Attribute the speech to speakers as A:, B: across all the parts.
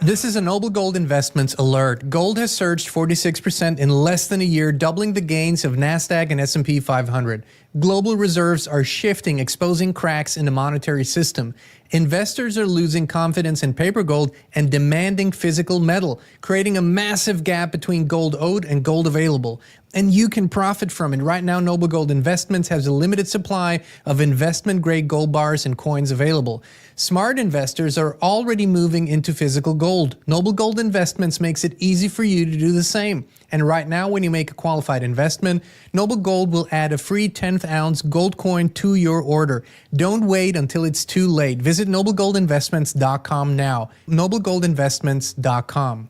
A: This is a Noble Gold Investments alert. Gold has surged 46% in less than a year, doubling the gains of NASDAQ and S&P 500. Global reserves are shifting, exposing cracks in the monetary system. Investors are losing confidence in paper gold and demanding physical metal, creating a massive gap between gold owed and gold available. And you can profit from it. Right now, Noble Gold Investments has a limited supply of investment-grade gold bars and coins available. Smart investors are already moving into physical gold. Noble Gold Investments makes it easy for you to do the same. And right now, when you make a qualified investment, Noble Gold will add a free 10th ounce gold coin to your order. Don't wait until it's too late. Visit noblegoldinvestments.com now. noblegoldinvestments.com.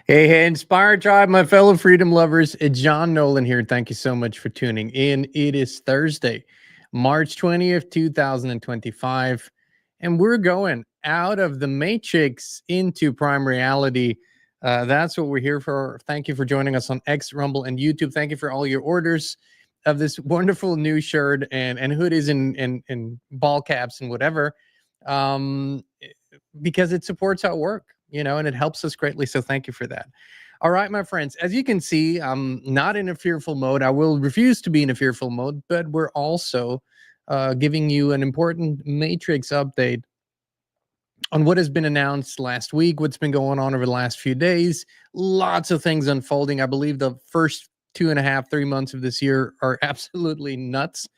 A: Hey, Inspire Tribe, my fellow freedom lovers. It's John Nolan here. Thank you so much for tuning in. It is Thursday, March 20th, 2025, and we're going out of the matrix into prime reality. That's what we're here for. Thank you for joining us on X, Rumble, and YouTube. Thank you for all your orders of this wonderful new shirt and hoodies and ball caps and whatever, because it supports our work. And it helps us greatly. So thank you for that. All right, my friends, as you can see, I'm not in a fearful mode. I will refuse to be in a fearful mode, but we're also giving you an important matrix update on what has been announced last week, what's been going on over the last few days. Lots of things unfolding. I believe the first 2.5, 3 months of this year are absolutely nuts.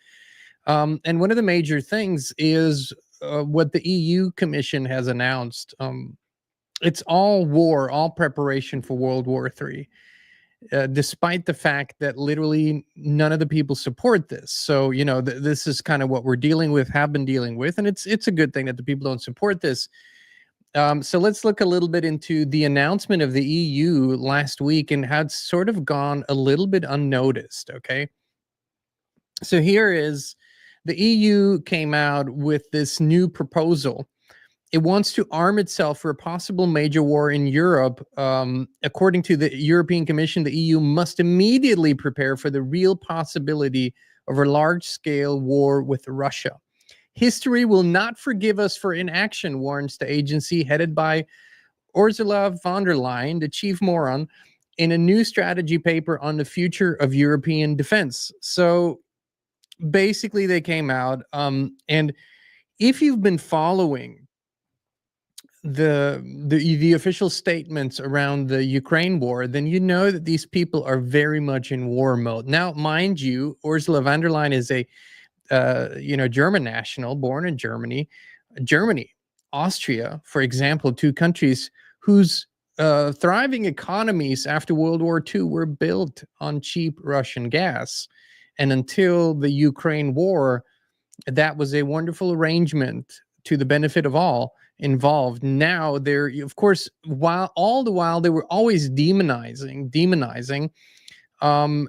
A: And one of the major things is what the EU Commission has announced. It's all war, all preparation for World War III, despite the fact that literally none of the people support this. So, this is kind of what we're dealing with, have been dealing with, and it's a good thing that the people don't support this. So let's look a little bit into the announcement of the EU last week and how it's sort of gone a little bit unnoticed, okay? So here is, the EU came out with this new proposal. It wants to arm itself for a possible major war in Europe. According to the European Commission, the EU must immediately prepare for the real possibility of a large-scale war with Russia. History will not forgive us for inaction, warns the agency headed by Ursula von der Leyen, the chief moron, in a new strategy paper on the future of European defense. So basically they came out, and if you've been following the official statements around the Ukraine war, then you know that these people are very much in war mode. Now, mind you, Ursula von der Leyen is a German national, born in Germany. Austria, for example, two countries whose thriving economies after World War II were built on cheap Russian gas. And until the Ukraine war, that was a wonderful arrangement to the benefit of all involved. Now they're, of course, all the while they were always demonizing. I'm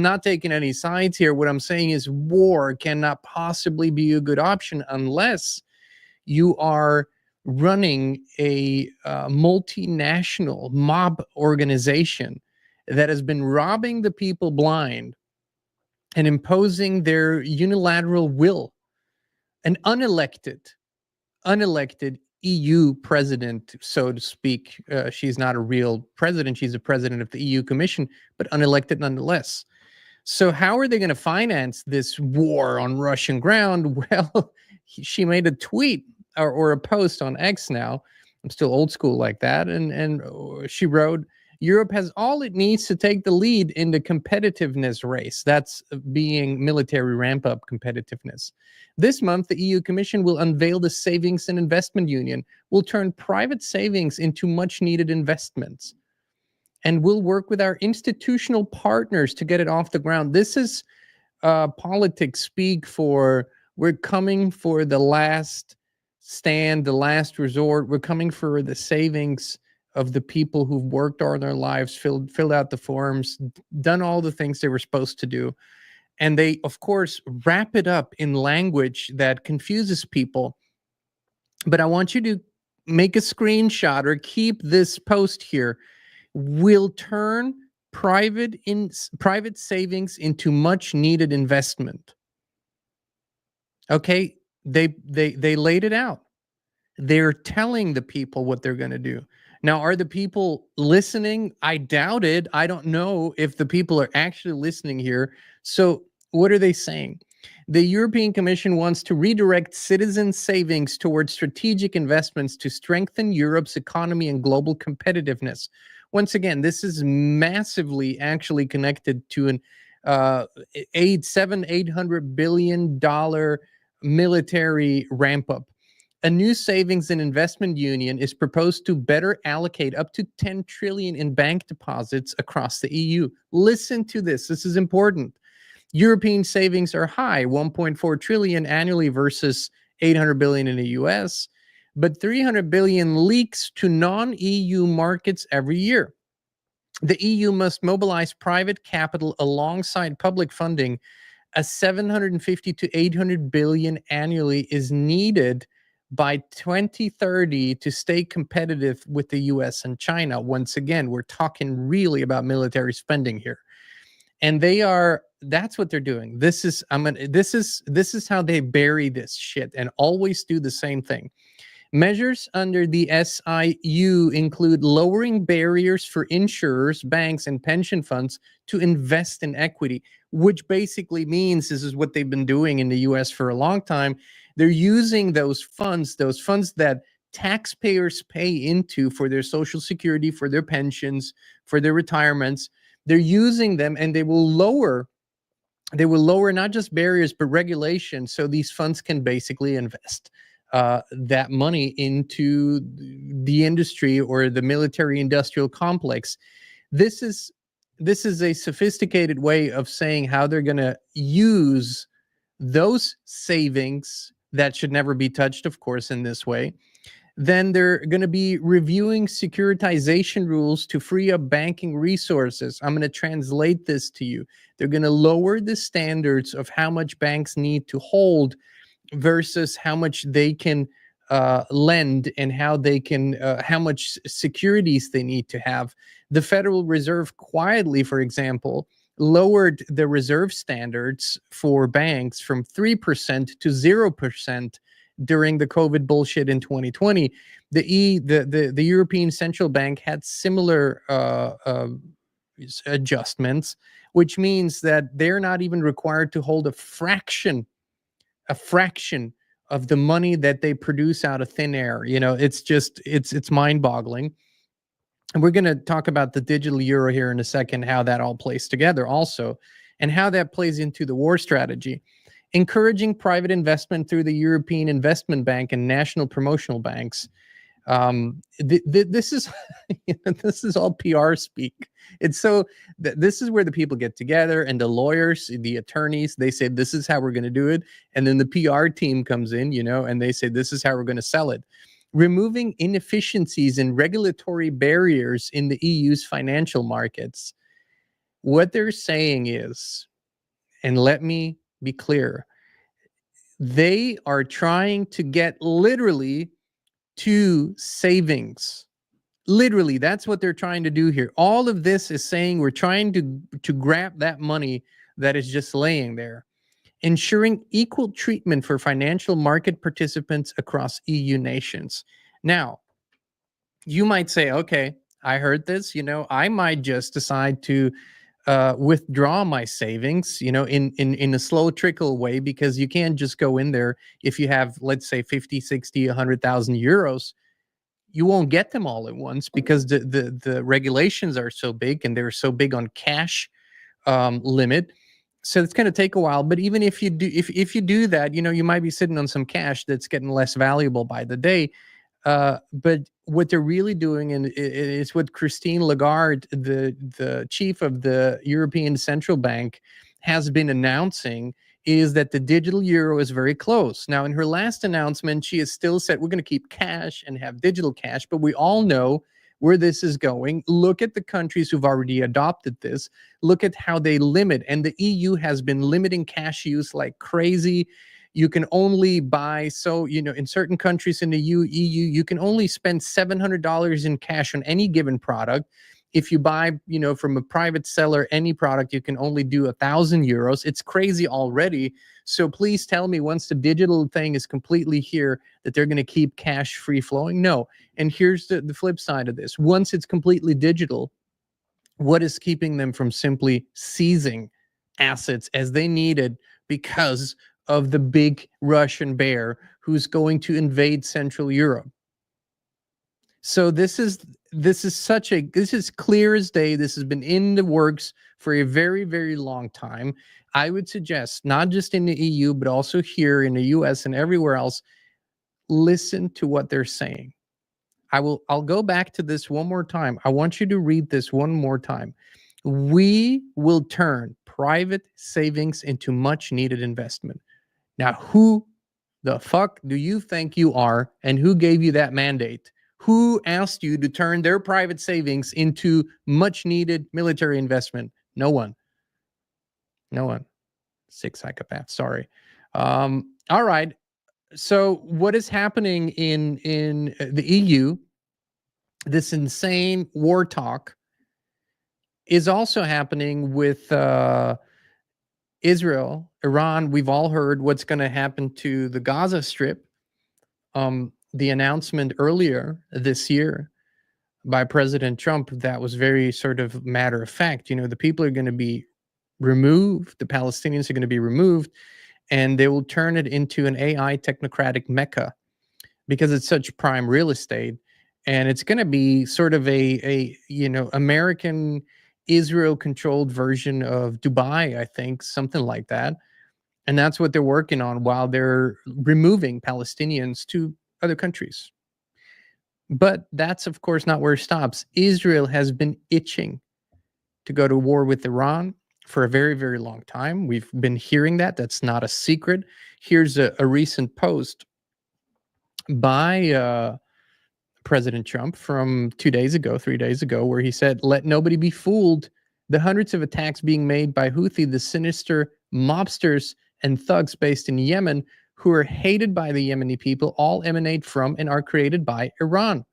A: not taking any sides here. What I'm saying is war cannot possibly be a good option unless you are running a multinational mob organization that has been robbing the people blind and imposing their unilateral will. An unelected EU president, so to speak. She's not a real president. She's a president of the EU Commission, but unelected nonetheless. So how are they going to finance this war on Russian ground? Well, she made a tweet or a post on X now. I'm still old school like that. And she wrote, Europe has all it needs to take the lead in the competitiveness race. That's being military ramp-up competitiveness. This month, the EU Commission will unveil the Savings and Investment Union, will turn private savings into much-needed investments, and will work with our institutional partners to get it off the ground. This is politics speak for, we're coming for the last stand, the last resort. We're coming for the savings of the people who've worked all their lives, filled out the forms, done all the things they were supposed to do. And they, of course, wrap it up in language that confuses people. But I want you to make a screenshot or keep this post here. Will turn private savings into much needed investment. Okay, they laid it out. They're telling the people what they're going to do. Now, are the people listening? I doubt it. I don't know if the people are actually listening here. So what are they saying? The European Commission wants to redirect citizen savings towards strategic investments to strengthen Europe's economy and global competitiveness. Once again, this is massively actually connected to an $800 billion military ramp up. A new savings and investment union is proposed to better allocate up to 10 trillion in bank deposits across the EU. Listen to this. This is important. European savings are high, 1.4 trillion annually versus 800 billion in the US, but 300 billion leaks to non-EU markets every year. The EU must mobilize private capital alongside public funding. A 750 to 800 billion annually is needed by 2030 to stay competitive with the US and China. Once again, we're talking really about military spending here. And that's what they're doing. This is how they bury this shit and always do the same thing. Measures under the SIU include lowering barriers for insurers, banks, and pension funds to invest in equity, which basically means this is what they've been doing in the US for a long time. They're using those funds that taxpayers pay into for their Social Security, for their pensions, for their retirements. They're using them, and they will lower not just barriers, but regulation, so these funds can basically invest that money into the industry or the military industrial complex. This is a sophisticated way of saying how they're going to use those savings that should never be touched, of course, in this way. Then they're going to be reviewing securitization rules to free up banking resources. I'm going to translate this to you. They're going to lower the standards of how much banks need to hold versus how much they can lend and how much securities they need to have. The Federal Reserve quietly, for example, lowered the reserve standards for banks from 3% to 0% during the COVID bullshit in 2020. The European Central Bank had similar adjustments, which means that they're not even required to hold a fraction of the money that they produce out of thin air. You know, it's mind-boggling. And we're going to talk about the digital euro here in a second, how that all plays together also, and how that plays into the war strategy. Encouraging private investment through the European Investment Bank and national promotional banks. This is this is all PR speak. It's so this is where the people get together, and the lawyers, the attorneys, they say this is how we're going to do it, and then the PR team comes in, you know, and they say this is how we're going to sell it. Removing inefficiencies and regulatory barriers in the EU's financial markets. What they're saying is, and let me be clear, they are trying to get literally to savings. Literally, that's what they're trying to do here. All of this is saying we're trying to grab that money that is just laying there. Ensuring equal treatment for financial market participants across EU nations. Now, you might say, okay, I heard this, you know, I might just decide to withdraw my savings, you know, in a slow trickle way, because you can't just go in there. If you have, let's say, 50, 60, 100,000 euros, you won't get them all at once because the regulations are so big, and they're so big on cash limit. So it's going to take a while. But even if you do that, you know, you might be sitting on some cash that's getting less valuable by the day. But what they're really doing, and it's what Christine Lagarde, the chief of the European Central Bank, has been announcing, is that the digital euro is very close. Now, in her last announcement, she has still said we're going to keep cash and have digital cash, but we all know where this is going. Look at the countries who've already adopted this. Look at how they limit. And the EU has been limiting cash use like crazy. You can only buy, so, in certain countries in the EU, you can only spend $700 in cash on any given product. If you buy, from a private seller, any product, you can only do 1,000 euros. It's crazy already. So please tell me, once the digital thing is completely here, that they're going to keep cash free flowing? No. And here's the flip side of this. Once it's completely digital, what is keeping them from simply seizing assets as they needed because of the big Russian bear who's going to invade Central Europe? So this is clear as day. This has been in the works for a very, very long time. I would suggest, not just in the EU, but also here in the US and everywhere else, listen to what they're saying. I'll go back to this one more time. I want you to read this one more time. We will turn private savings into much needed investment. Now, who the fuck do you think you are, and who gave you that mandate? Who asked you to turn their private savings into much needed military investment? No one. No one. Sick psychopath. Sorry. All right. So what is happening in the EU, this insane war talk, is also happening with Israel, Iran. We've all heard what's going to happen to the Gaza Strip. The announcement earlier this year by President Trump, that was very sort of matter of fact. The people are going to be removed. The Palestinians are going to be removed, and they will turn it into an AI technocratic mecca because it's such prime real estate. And it's going to be sort of a American Israel controlled version of Dubai, I think, something like that. And that's what they're working on while they're removing Palestinians to other countries. But that's, of course, not where it stops. Israel has been itching to go to war with Iran for a very, very long time. We've been hearing that. That's not a secret. Here's a recent post by President Trump from 3 days ago, where he said, "Let nobody be fooled. The hundreds of attacks being made by Houthi, the sinister mobsters and thugs based in Yemen, who are hated by the Yemeni people, all emanate from and are created by Iran.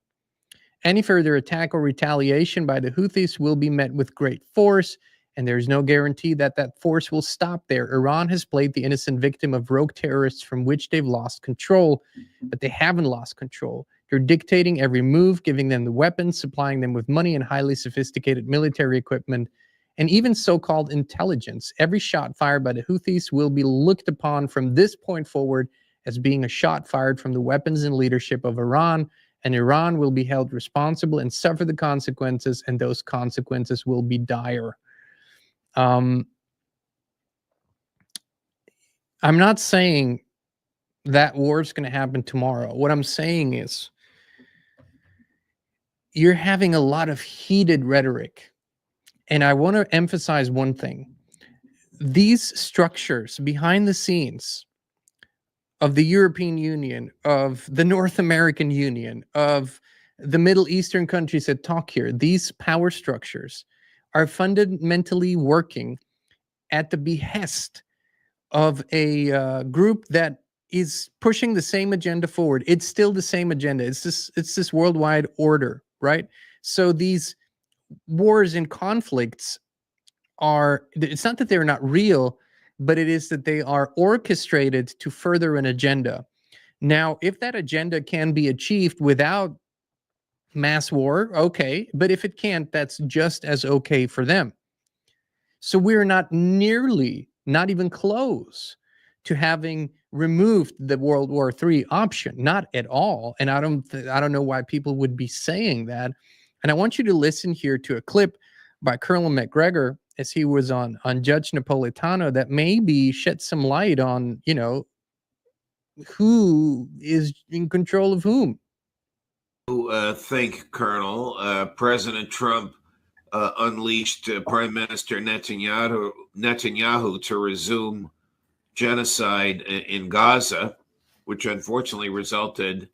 A: Any further attack or retaliation by the Houthis will be met with great force, and there is no guarantee that that force will stop there. Iran has played the innocent victim of rogue terrorists from which they've lost control, but they haven't lost control. They're dictating every move, giving them the weapons, supplying them with money and highly sophisticated military equipment, and even so-called intelligence. Every shot fired by the Houthis will be looked upon from this point forward as being a shot fired from the weapons and leadership of Iran, and Iran will be held responsible and suffer the consequences, and those consequences will be dire." I'm not saying that war is going to happen tomorrow. What I'm saying is you're having a lot of heated rhetoric. And I want to emphasize one thing. These structures behind the scenes of the European Union, of the North American Union, of the Middle Eastern countries that talk here, these power structures are fundamentally working at the behest of a group that is pushing the same agenda forward. It's still the same agenda. It's this worldwide order, right? So these wars and conflicts are, it's not that they're not real, but it is that they are orchestrated to further an agenda. Now, if that agenda can be achieved without mass war, okay. But if it can't, that's just as okay for them. So we're not nearly, not even close to having removed the World War III option, not at all. And I don't know why people would be saying that. And I want you to listen here to a clip by Colonel McGregor as he was on Judge Napolitano that maybe shed some light on, who is in control of whom.
B: Think, Colonel, President Trump unleashed Prime Minister Netanyahu to resume genocide in Gaza, which unfortunately resulted,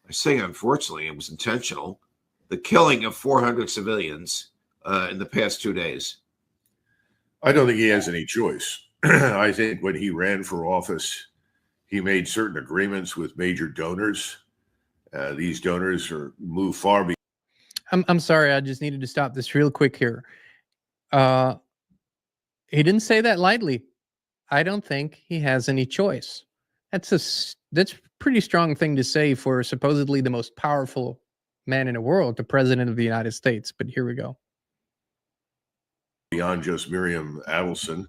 B: I say unfortunately, it was intentional, the killing of 400 civilians in the past 2 days?
C: I don't think he has any choice. I think when he ran for office, he made certain agreements with major donors. These donors move far beyond.
A: I'm sorry, I just needed to stop this real quick here. He didn't say that lightly. I don't think he has any choice. That's a pretty strong thing to say for supposedly the most powerful man in the world, the president of the United States. But here we go.
C: Beyond just Miriam Adelson.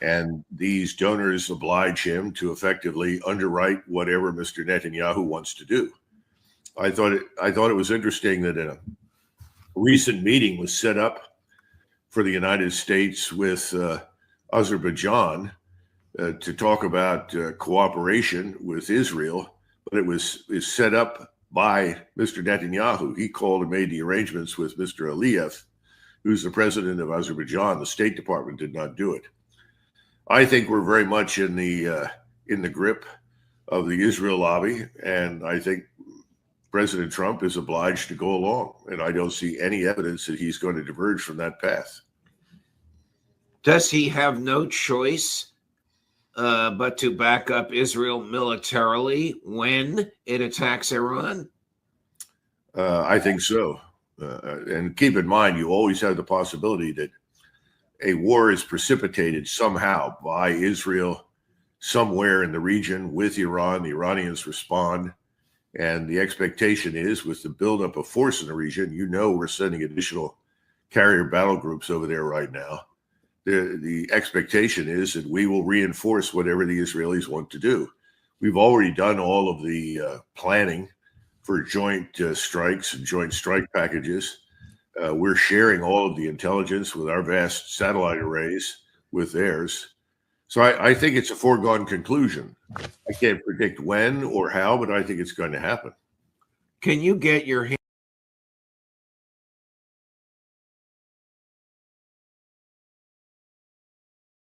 C: And these donors oblige him to effectively underwrite whatever Mr. Netanyahu wants to do. I thought it was interesting that a recent meeting was set up for the United States with Azerbaijan to talk about cooperation with Israel, but is set up by Mr. Netanyahu. He called and made the arrangements with Mr. Aliyev, who's the president of Azerbaijan. The State Department did not do it. I think we're very much in the grip of the Israel lobby, and I think President Trump is obliged to go along, and I don't see any evidence that he's going to diverge from that path.
B: Does he have no choice but to back up Israel militarily when it attacks Iran?
C: I think so. And keep in mind, you always have the possibility that a war is precipitated somehow by Israel somewhere in the region with Iran. The Iranians respond. And the expectation is, with the buildup of force in the region, we're sending additional carrier battle groups over there right now. The expectation is that we will reinforce whatever the Israelis want to do. We've already done all of the planning for joint strikes and joint strike packages. We're sharing all of the intelligence with our vast satellite arrays with theirs. So I think it's a foregone conclusion. I can't predict when or how, but I think it's going to happen.
B: Can you get your hand?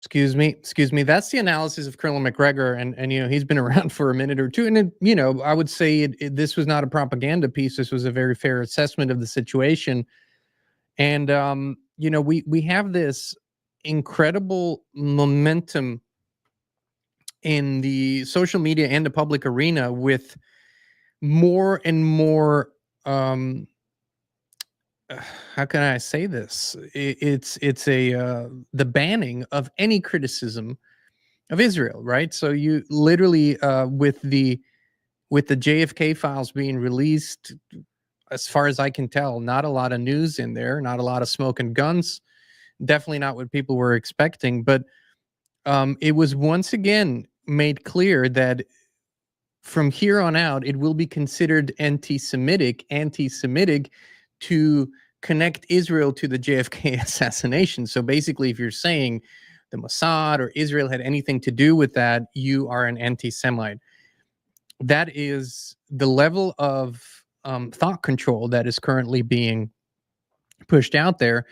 A: Excuse me. That's the analysis of Colonel McGregor, and he's been around for a minute or two. And I would say this was not a propaganda piece. This was a very fair assessment of the situation. And we have this incredible momentum in the social media and the public arena with more and more how can I say this? It's the banning of any criticism of Israel, right? So you literally with the JFK files being released, as far as I can tell, not a lot of news in there, not a lot of smoke and guns, definitely not what people were expecting. But it was once again made clear that from here on out, it will be considered anti-Semitic to connect Israel to the JFK assassination. So basically, if you're saying the Mossad or Israel had anything to do with that, you are an anti-Semite. That is the level of thought control that is currently being pushed out there.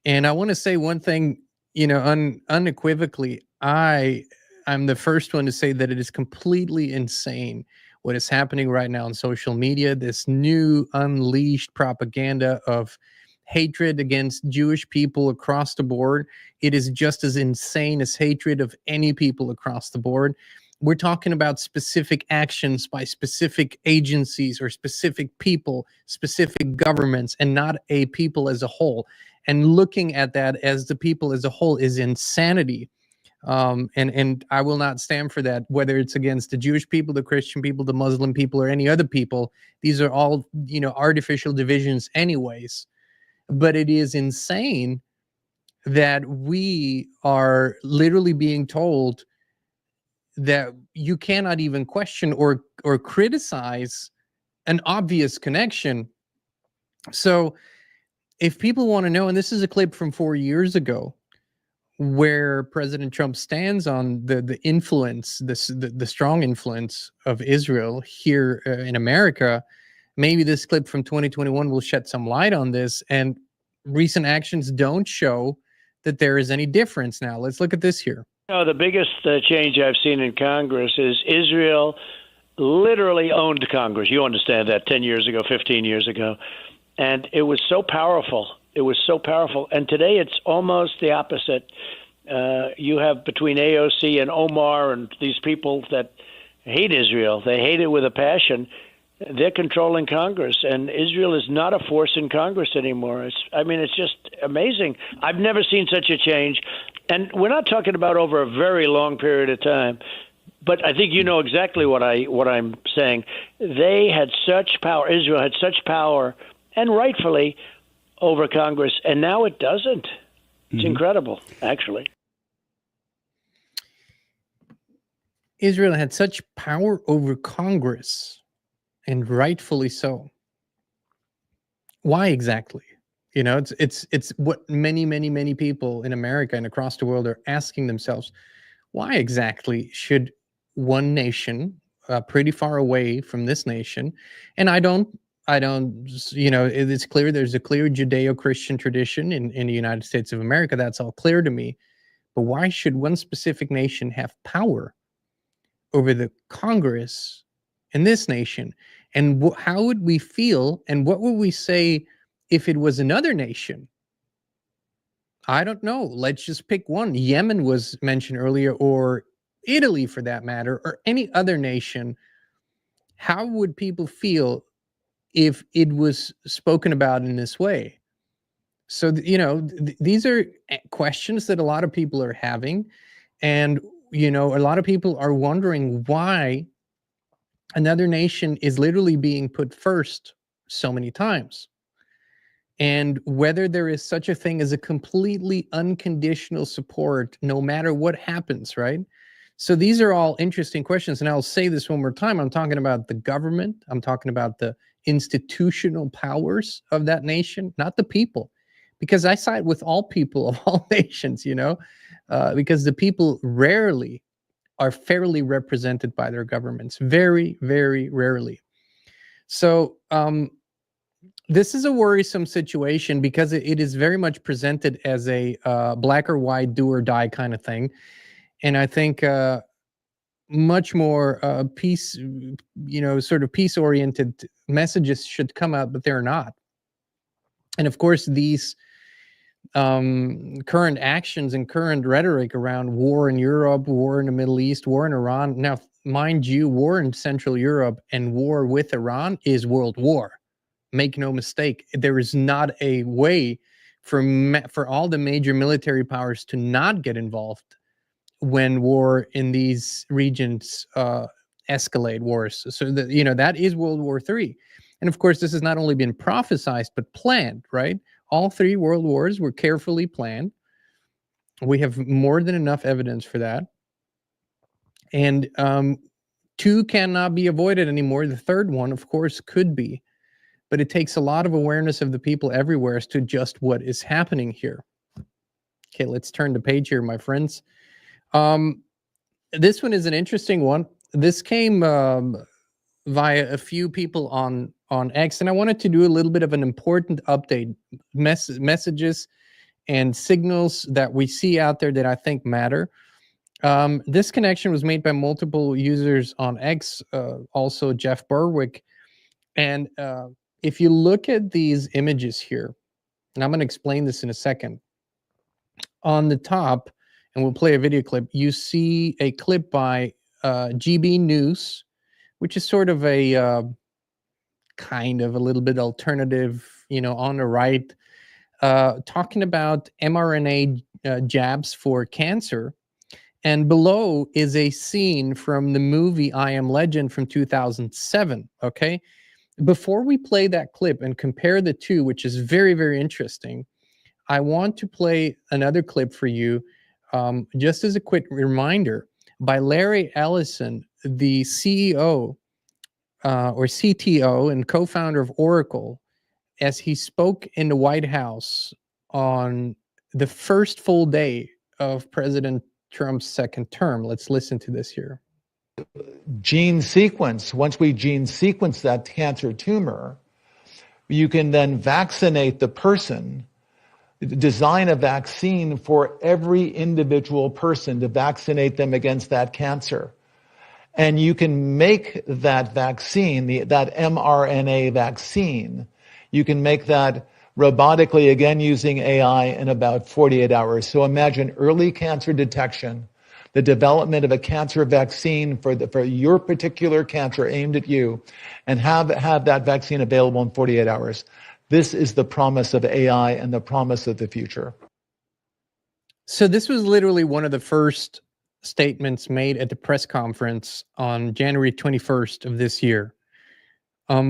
A: And I want to say one thing, unequivocally, I'm the first one to say that it is completely insane what is happening right now on social media, this new unleashed propaganda of hatred against Jewish people across the board. It is just as insane as hatred of any people across the board. We're talking about specific actions by specific agencies or specific people, specific governments, and not a people as a whole. And looking at that as the people as a whole is insanity. And I will not stand for that, whether it's against the Jewish people, the Christian people, the Muslim people, or any other people. These are all, artificial divisions anyways. But it is insane that we are literally being told that you cannot even question or criticize an obvious connection. So if people want to know, and this is a clip from 4 years ago, where President Trump stands on the influence, the strong influence of Israel here in America, maybe this clip from 2021 will shed some light on this. And recent actions don't show that there is any difference now. Let's look at this here.
D: The biggest change I've seen in Congress is Israel literally owned Congress. You understand that 10 years ago, 15 years ago. And it was so powerful. It was so powerful. And today it's almost the opposite. You have between AOC and Omar and these people that hate Israel. They hate it with a passion. They're controlling Congress, and Israel is not a force in Congress anymore. It's just amazing. I've never seen such a change. And we're not talking about over a very long period of time. But I think you know exactly what I'm saying. They had such power. Israel had such power, and rightfully, over Congress, and now it doesn't. It's incredible, actually.
A: Israel had such power over Congress, and rightfully so. Why exactly? You know, it's what many people in America and across the world are asking themselves. Why exactly should one nation, pretty far away from this nation, and I don't, you know, it's clear there's a clear Judeo-Christian tradition in the United States of America. That's all clear to me. But why should one specific nation have power over the Congress in this nation? And how would we feel, and what would we say if it was another nation? I don't know. Let's just pick one. Yemen was mentioned earlier, or Italy for that matter, or any other nation. How would people feel if it was spoken about in this way? So, you know, these are questions that a lot of people are having. And, you know, a lot of people are wondering why another nation is literally being put first so many times. And whether there is such a thing as a completely unconditional support, no matter what happens, right? So these are all interesting questions. And I'll say this one more time. I'm talking about the government. I'm talking about the institutional powers of that nation, not the people. Because I side with all people of all nations, you know, because the people rarely are fairly represented by their governments. Very, very rarely. So this is a worrisome situation because it is very much presented as a black or white, do or die kind of thing. And I think much more peace, you know, sort of peace-oriented messages should come out, but they're not. And of course, these current actions and current rhetoric around war in Europe, war in the Middle East, war in Iran. Now, mind you, war in Central Europe and war with Iran is world war. Make no mistake. There is not a way for all the major military powers to not get involved when war in these regions escalate wars. So that, you know, that is World War III. And of course, this has not only been prophesized, but planned, right? All three world wars were carefully planned. We have more than enough evidence for that. And two cannot be avoided anymore. The third one, of course, could be. But it takes a lot of awareness of the people everywhere as to just what is happening here. Okay, let's turn the page here, my friends. This one is an interesting one. This came via a few people on X, and I wanted to do a little bit of an important update, messages and signals that we see out there that I think matter. This connection was made by multiple users on X, also Jeff Berwick. And if you look at these images here, and I'm going to explain this in a second, on the top, and we'll play a video clip, you see a clip by GB News, which is sort of a kind of a little bit alternative, you know, on the right, talking about mRNA jabs for cancer. And below is a scene from the movie I Am Legend from 2007, okay? Before we play that clip and compare the two, which is very, very interesting, I want to play another clip for you, just as a quick reminder, by Larry Ellison, the CEO or CTO and co-founder of Oracle, as he spoke in the White House on the first full day of President Trump's second term. Let's listen to this here.
E: Gene sequence. Once we gene sequence that cancer tumor, you can then vaccinate the person, design a vaccine for every individual person to vaccinate them against that cancer. And you can make that vaccine, that mRNA vaccine, You can make that robotically, again, using AI in about 48 hours. So imagine early cancer detection, the development of a cancer vaccine for your particular cancer aimed at you, and have that vaccine available in 48 hours. This is the promise of AI and the promise of the future.
A: So this was literally one of the first statements made at the press conference on January 21st of this year,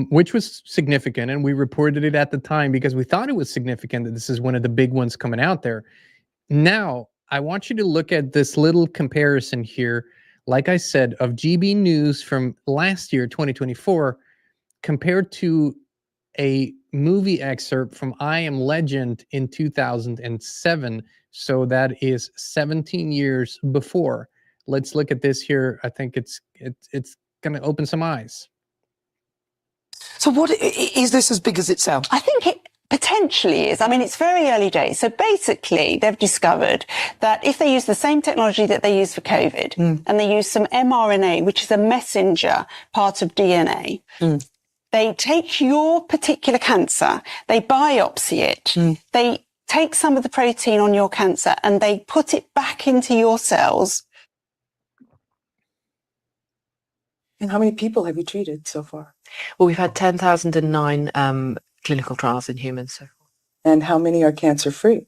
A: which was significant. And we reported it at the time because we thought it was significant that this is one of the big ones coming out there. Now, I want you to look at this little comparison here, like I said, of GB News from last year, 2024, compared to a movie excerpt from I Am Legend in 2007. So that is 17 years before. Let's look at this here. I think it's going to open some eyes.
F: So what is this as big as it sounds?
G: I think it potentially is. I mean, it's very early days. So basically, they've discovered that if they use the same technology that they use for COVID, and they use some mRNA, which is a messenger part of DNA, they take your particular cancer, they biopsy it, they take some of the protein on your cancer and they put it back into your cells.
F: And how many people have you treated so far?
H: Well, we've had 10,009 clinical trials in humans so far.
F: And how many are cancer-free?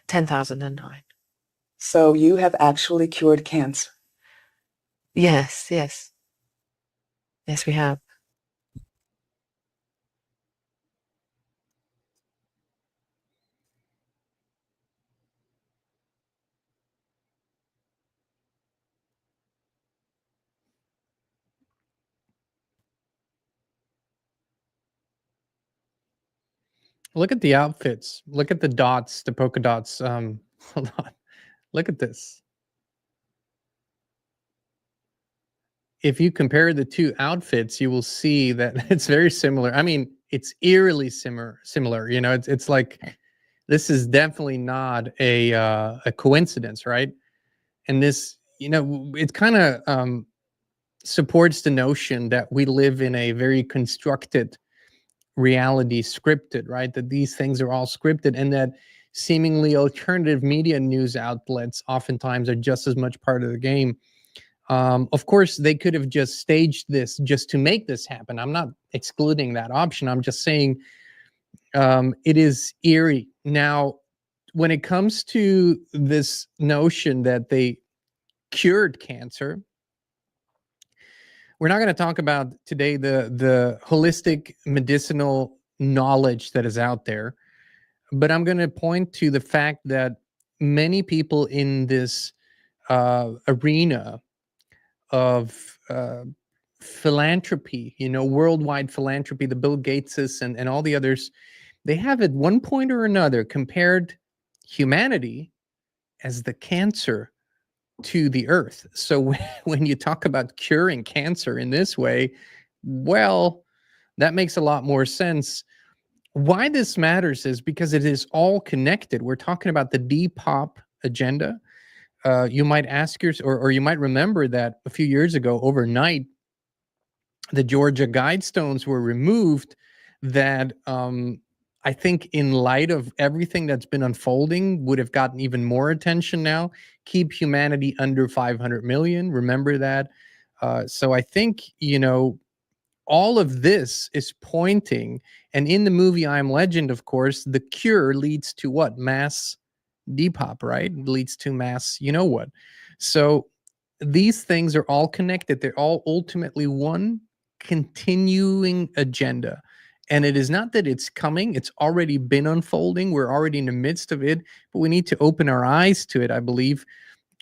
H: 10,009.
F: So you have actually cured cancer?
H: Yes, yes. Yes, we have.
A: Look at the outfits. Look at the dots, the polka dots. Hold on. Look at this. If you compare the two outfits, you will see that it's very similar. I mean, it's eerily similar. You know, it's like this is definitely not a coincidence, right? And this, you know, it kind of supports the notion that we live in a very constructed reality, scripted, right? That these things are all scripted, and that seemingly alternative media news outlets oftentimes are just as much part of the game. Of course, they could have just staged this just to make this happen. I'm not excluding that option. I'm just saying it is eerie. Now, when it comes to this notion that they cured cancer, we're not going to talk about today the holistic medicinal knowledge that is out there, but I'm going to point to the fact that many people in this arena of philanthropy, you know, worldwide philanthropy, the Bill Gateses and all the others, they have at one point or another compared humanity as the cancer to the earth. So when you talk about curing cancer in this way, well, that makes a lot more sense. Why this matters is because it is all connected. We're talking about the Depop agenda. You might ask or you might remember that a few years ago, overnight, the Georgia Guidestones were removed. That I think in light of everything that's been unfolding would have gotten even more attention now. Keep humanity under 500 million. Remember that. So I think, you know, all of this is pointing, and in the movie I Am Legend, of course, the cure leads to what? Mass Depop, right? It leads to mass, you know what? So these things are all connected. They're all ultimately one continuing agenda. And it is not that it's coming, it's already been unfolding. We're already in the midst of it, but we need to open our eyes to it, I believe.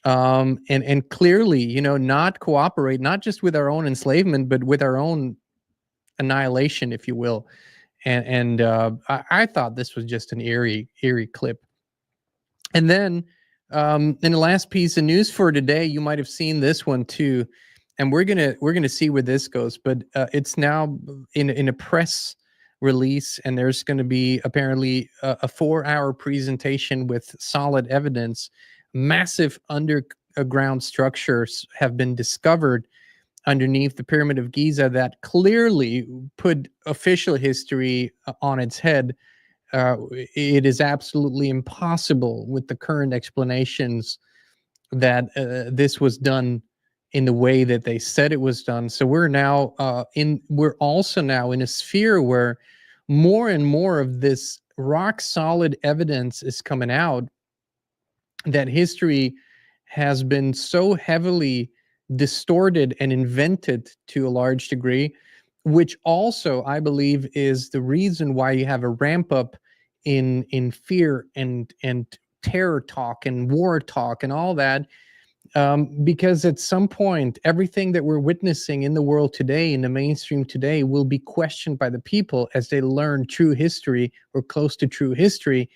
A: And clearly, you know, not cooperate, not just with our own enslavement, but with our own annihilation, if you will. And I thought this was just an eerie clip. And then in the last piece of news for today, you might have seen this one too. And we're gonna see where this goes, but it's now in a press release, and there's going to be apparently a 4-hour presentation with solid evidence. Massive underground structures have been discovered underneath the Pyramid of Giza that clearly put official history on its head. It is absolutely impossible with the current explanations that this was done in the way that they said it was done. So we're now we're also now in a sphere where more and more of this rock solid evidence is coming out that history has been so heavily distorted and invented to a large degree, which also I believe is the reason why you have a ramp up in fear and terror talk and war talk and all that, because at some point everything that we're witnessing in the world today, in the mainstream today, will be questioned by the people as they learn true history or close to true history.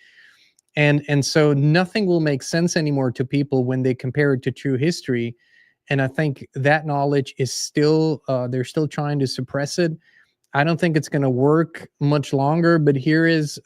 A: And so nothing will make sense anymore to people when they compare it to true history. And I think that knowledge is still, they're still trying to suppress it. I don't think it's going to work much longer, but here is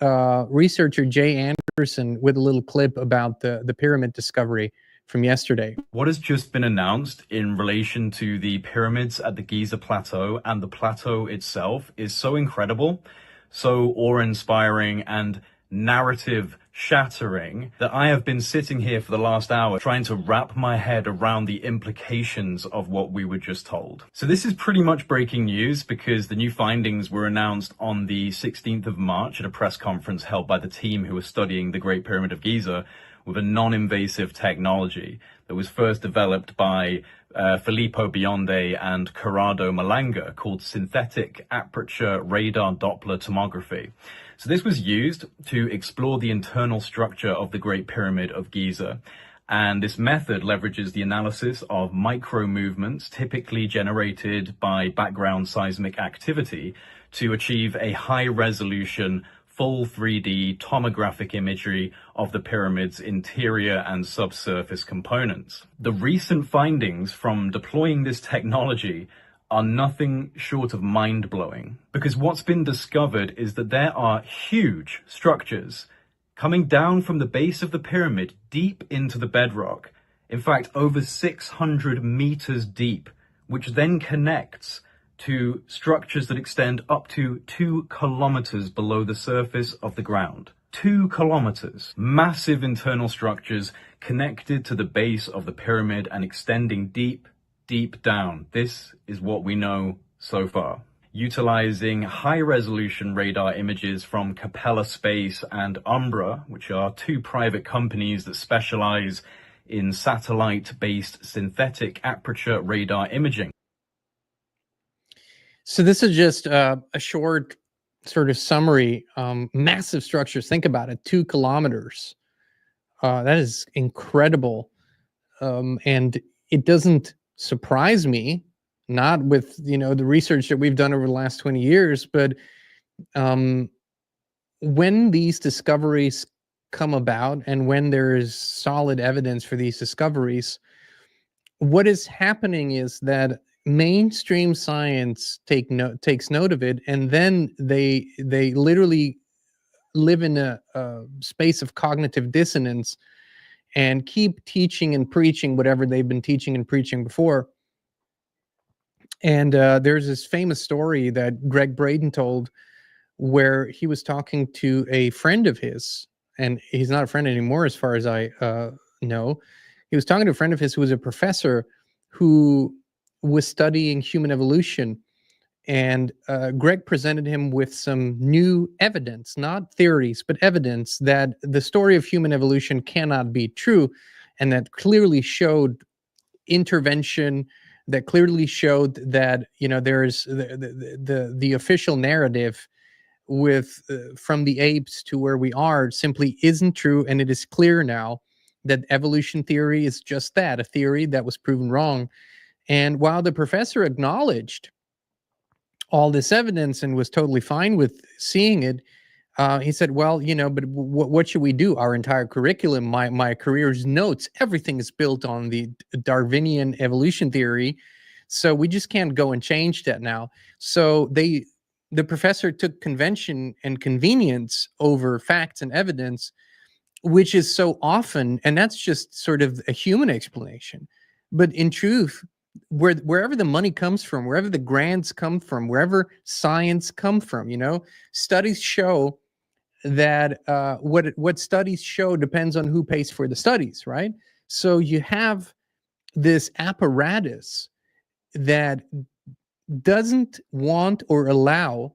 A: researcher Jay Anderson with a little clip about the pyramid discovery from yesterday.
I: What has just been announced in relation to the pyramids at the Giza Plateau and the plateau itself is so incredible, so awe-inspiring and narrative shattering that I have been sitting here for the last hour trying to wrap my head around the implications of what we were just told. So this is pretty much breaking news because the new findings were announced on the 16th of March at a press conference held by the team who was studying the Great Pyramid of Giza with a non-invasive technology that was first developed by Filippo Bionde and Corrado Malanga called synthetic aperture radar Doppler tomography. So this was used to explore the internal structure of the Great Pyramid of Giza. And this method leverages the analysis of micro movements typically generated by background seismic activity to achieve a high resolution full 3D tomographic imagery of the pyramid's interior and subsurface components. The recent findings from deploying this technology are nothing short of mind-blowing, because what's been discovered is that there are huge structures coming down from the base of the pyramid deep into the bedrock, in fact over 600 meters deep, which then connects to structures that extend up to 2 kilometers below the surface of the ground. 2 kilometers. Massive internal structures connected to the base of the pyramid and extending deep, deep down. This is what we know so far. Utilizing high-resolution radar images from Capella Space and Umbra, which are 2 private companies that specialize in satellite-based synthetic aperture radar imaging.
A: So this is just a short sort of summary. Massive structures. Think about it. 2 kilometers. That is incredible. And it doesn't surprise me, not with, you know, the research that we've done over the last 20 years, but when these discoveries come about and when there is solid evidence for these discoveries, what is happening is that mainstream science takes note of it, and then they literally live in a space of cognitive dissonance and keep teaching and preaching whatever they've been teaching and preaching before. And there's this famous story that Greg Braden told where he was talking to a friend of his, and he's not a friend anymore as far as I know. He was talking to a friend of his who was a professor who was studying human evolution. And Greg presented him with some new evidence, not theories, but evidence that the story of human evolution cannot be true, and that clearly showed intervention, that clearly showed that, you know, there's the official narrative with from the apes to where we are simply isn't true. And it is clear now that evolution theory is just that, a theory that was proven wrong. And while the professor acknowledged all this evidence and was totally fine with seeing it, he said, well, you know, but what should we do? Our entire curriculum, my career's notes, everything is built on the Darwinian evolution theory. So we just can't go and change that now. So the professor took convention and convenience over facts and evidence, which is so often, and that's just sort of a human explanation. But in truth, wherever the money comes from, wherever the grants come from, wherever science come from, studies show that what studies show depends on who pays for the studies, right? So you have this apparatus that doesn't want or allow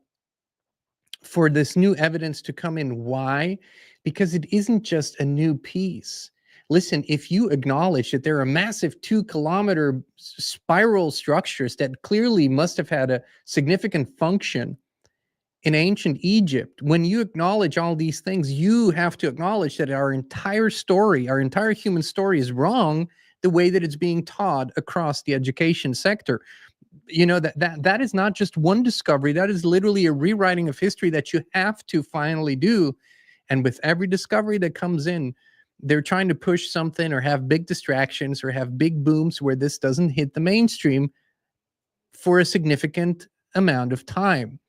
A: for this new evidence to come in. Why? Because it isn't just a new piece. Listen, if you acknowledge that there are massive 2-kilometer spiral structures that clearly must have had a significant function in ancient Egypt, when you acknowledge all these things, you have to acknowledge that our entire story, our entire human story is wrong the way that it's being taught across the education sector. That is not just one discovery. That is literally a rewriting of history that you have to finally do. And with every discovery that comes in, they're trying to push something or have big distractions or have big booms where this doesn't hit the mainstream for a significant amount of time.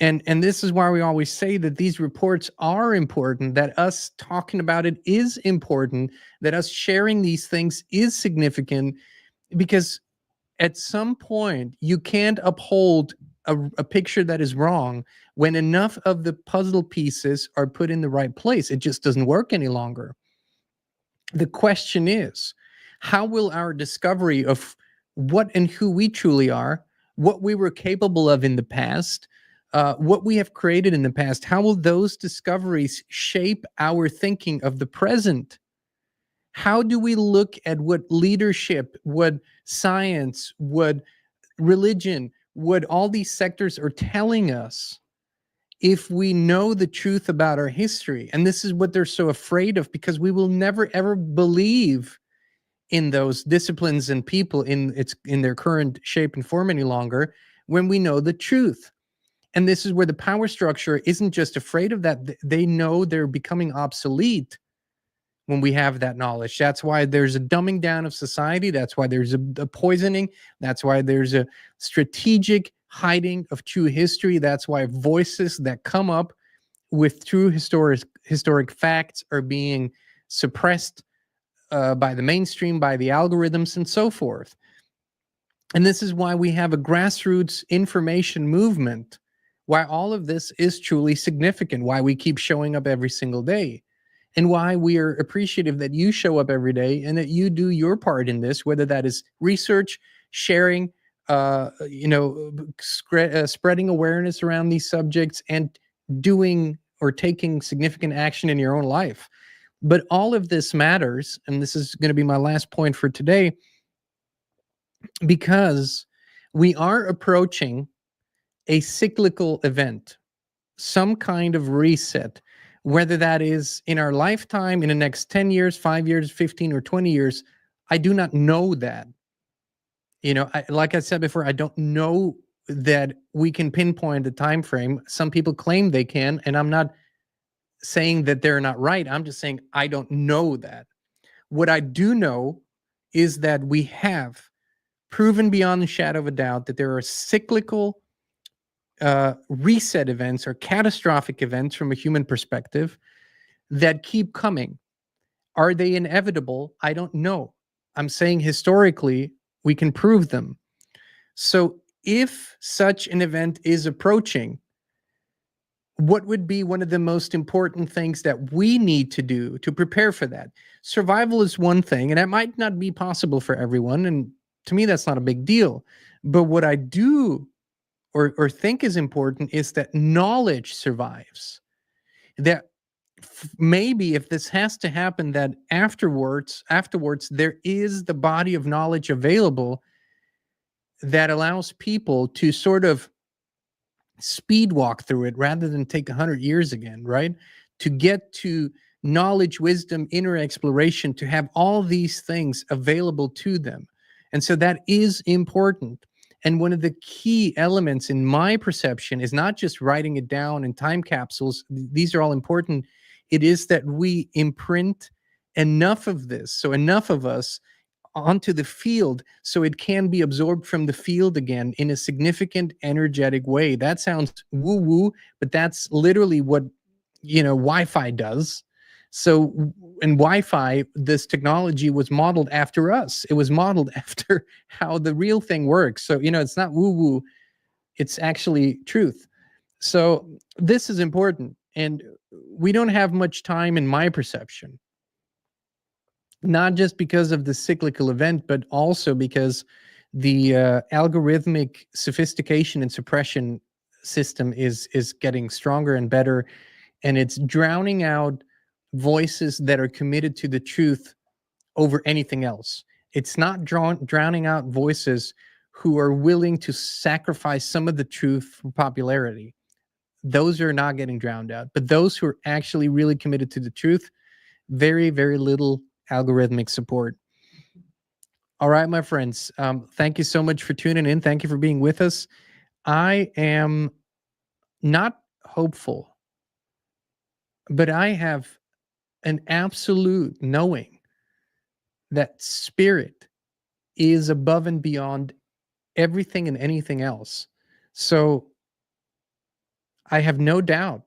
A: And this is why we always say that these reports are important, that us talking about it is important, that us sharing these things is significant, because at some point you can't uphold a picture that is wrong when enough of the puzzle pieces are put in the right place. It just doesn't work any longer. The question is, how will our discovery of what and who we truly are, what we were capable of in the past, what we have created in the past, how will those discoveries shape our thinking of the present? How do we look at what leadership, what science, what religion, what all these sectors are telling us if we know the truth about our history? And this is what they're so afraid of, because we will never, ever believe in those disciplines and people in their current shape and form any longer when we know the truth. And this is where the power structure isn't just afraid of that. They know they're becoming obsolete when we have that knowledge. That's why there's a dumbing down of society. That's why there's a poisoning. That's why there's a strategic hiding of true history. That's why voices that come up with true historic facts are being suppressed by the mainstream, by the algorithms, and so forth. And this is why we have a grassroots information movement, why all of this is truly significant, why we keep showing up every single day, and why we are appreciative that you show up every day and that you do your part in this, whether that is research, sharing, spreading awareness around these subjects, and doing or taking significant action in your own life. But all of this matters, and this is going to be my last point for today, because we are approaching a cyclical event, some kind of reset, whether that is in our lifetime, in the next 10 years, 5 years, 15 or 20 years. I do not know that. Like I said before, I don't know that we can pinpoint the time frame. Some people claim they can, and I'm not saying that they're not right. I'm just saying I don't know that. What I do know is that we have proven beyond the shadow of a doubt that there are cyclical reset events or catastrophic events from a human perspective that keep coming. Are they inevitable? I don't know. I'm saying historically, we can prove them. So if such an event is approaching, what would be one of the most important things that we need to do to prepare for that? Survival is one thing, and that might not be possible for everyone. And to me, that's not a big deal. But what I do or think is important is that knowledge survives. That maybe if this has to happen, that afterwards, there is the body of knowledge available that allows people to sort of speed walk through it rather than take 100 years again, right? To get to knowledge, wisdom, inner exploration, to have all these things available to them. And so that is important. And one of the key elements in my perception is not just writing it down in time capsules. These are all important. It is that we imprint enough of this, so enough of us, onto the field so it can be absorbed from the field again in a significant, energetic way. That sounds woo-woo, but that's literally what Wi-Fi does. So in Wi-Fi, this technology was modeled after us. It was modeled after how the real thing works. So, it's not woo-woo. It's actually truth. So this is important. And we don't have much time in my perception, not just because of the cyclical event, but also because the algorithmic sophistication and suppression system is getting stronger and better, and it's drowning out voices that are committed to the truth over anything else. It's not drowning out voices who are willing to sacrifice some of the truth for popularity. Those are not getting drowned out. But those who are actually really committed to the truth, very, very little algorithmic support. All right, my friends. Thank you so much for tuning in. Thank you for being with us. I am not hopeful, but I have an absolute knowing that spirit is above and beyond everything and anything else. So I have no doubt.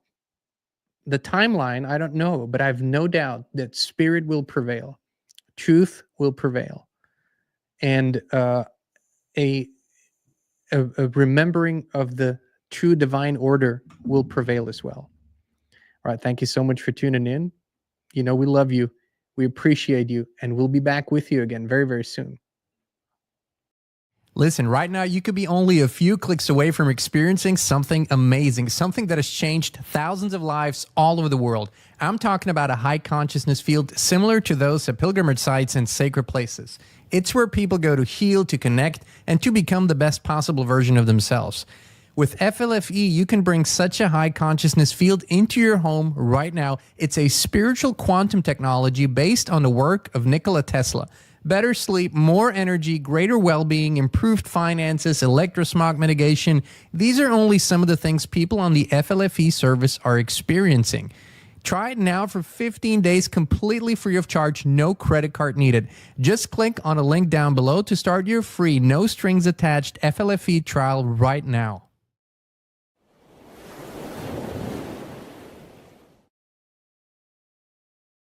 A: The timeline, I don't know, but I have no doubt that spirit will prevail. Truth will prevail. And a remembering of the true divine order will prevail as well. All right. Thank you so much for tuning in. We love you. We appreciate you. And we'll be back with you again very, very soon. Listen, right now, you could be only a few clicks away from experiencing something amazing, something that has changed thousands of lives all over the world. I'm talking about a high consciousness field similar to those at pilgrimage sites and sacred places. It's where people go to heal, to connect, and to become the best possible version of themselves. With FLFE, you can bring such a high consciousness field into your home right now. It's a spiritual quantum technology based on the work of Nikola Tesla. Better sleep, more energy, greater well-being, improved finances, electrosmog mitigation. These are only some of the things people on the FLFE service are experiencing. Try it now for 15 days completely free of charge, no credit card needed. Just click on a link down below to start your free, no strings attached FLFE trial right now.